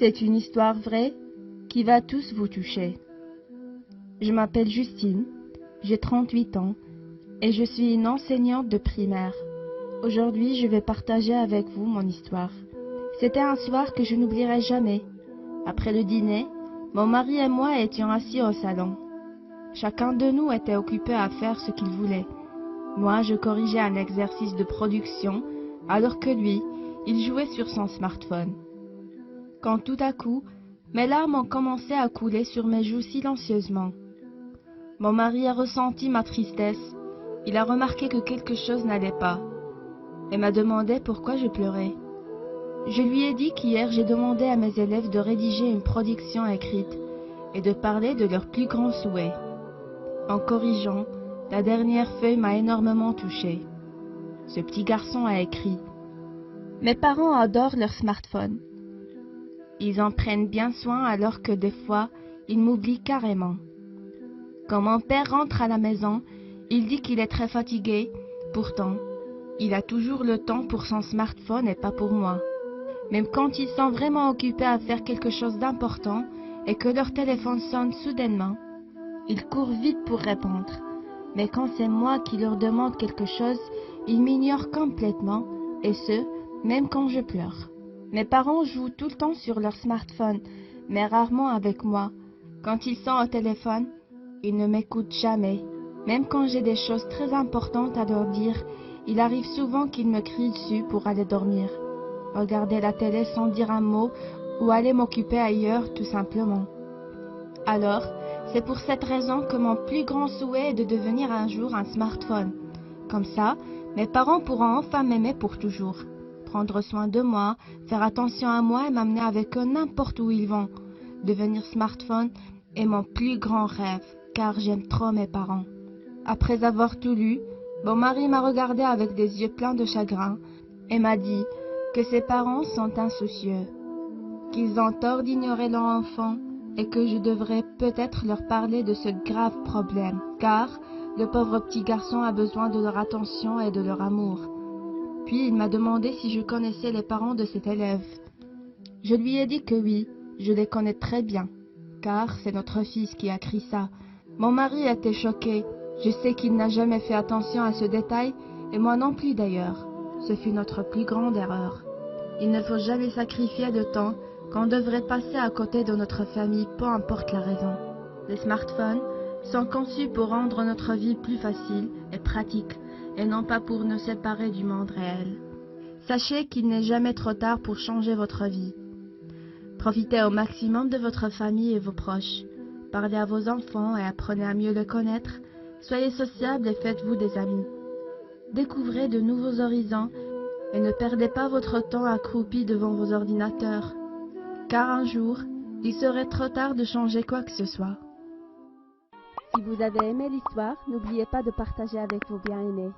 c'est une histoire vraie qui va tous vous toucher. Je m'appelle Justine, j'ai 38 ans et je suis une enseignante de primaire. Aujourd'hui, je vais partager avec vous mon histoire. C'était un soir que je n'oublierai jamais. Après le dîner, mon mari et moi étions assis au salon. Chacun de nous était occupé à faire ce qu'il voulait. Moi, je corrigeais un exercice de production, alors que lui, il jouait sur son smartphone. Quand tout à coup, mes larmes ont commencé à couler sur mes joues silencieusement. Mon mari a ressenti ma tristesse. Il a remarqué que quelque chose n'allait pas et m'a demandé pourquoi je pleurais. Je lui ai dit qu'hier j'ai demandé à mes élèves de rédiger une production écrite et de parler de leurs plus grands souhaits. En corrigeant, la dernière feuille m'a énormément touchée. Ce petit garçon a écrit « Mes parents adorent leur smartphone. Ils en prennent bien soin alors que des fois, ils m'oublient carrément. Quand mon père rentre à la maison, il dit qu'il est très fatigué. Pourtant, il a toujours le temps pour son smartphone et pas pour moi. Même quand ils sont vraiment occupés à faire quelque chose d'important et que leur téléphone sonne soudainement, ils courent vite pour répondre. Mais quand c'est moi qui leur demande quelque chose, ils m'ignorent complètement, et ce, même quand je pleure. Mes parents jouent tout le temps sur leur smartphone, mais rarement avec moi. Quand ils sont au téléphone, ils ne m'écoutent jamais. Même quand j'ai des choses très importantes à leur dire, il arrive souvent qu'ils me crient dessus pour aller dormir, regarder la télé sans dire un mot ou aller m'occuper ailleurs tout simplement. Alors, c'est pour cette raison que mon plus grand souhait est de devenir un jour un smartphone. Comme ça, mes parents pourront enfin m'aimer pour toujours, prendre soin de moi, faire attention à moi et m'amener avec eux n'importe où ils vont. Devenir smartphone est mon plus grand rêve, car j'aime trop mes parents. Après avoir tout lu, mon mari m'a regardé avec des yeux pleins de chagrin et m'a dit que ses parents sont insoucieux, qu'ils ont tort d'ignorer leur enfant et que je devrais peut-être leur parler de ce grave problème, car le pauvre petit garçon a besoin de leur attention et de leur amour. Puis il m'a demandé si je connaissais les parents de cet élève. Je lui ai dit que oui, je les connais très bien, car c'est notre fils qui a écrit ça. Mon mari était choqué. Je sais qu'il n'a jamais fait attention à ce détail, et moi non plus d'ailleurs. Ce fut notre plus grande erreur. Il ne faut jamais sacrifier de temps qu'on devrait passer à côté de notre famille, peu importe la raison. Les smartphones sont conçus pour rendre notre vie plus facile et pratique, et non pas pour nous séparer du monde réel. Sachez qu'il n'est jamais trop tard pour changer votre vie. Profitez au maximum de votre famille et vos proches. Parlez à vos enfants et apprenez à mieux les connaître. Soyez sociables et faites-vous des amis. Découvrez de nouveaux horizons et ne perdez pas votre temps accroupi devant vos ordinateurs, car un jour, il serait trop tard de changer quoi que ce soit. Si vous avez aimé l'histoire, n'oubliez pas de partager avec vos bien-aimés.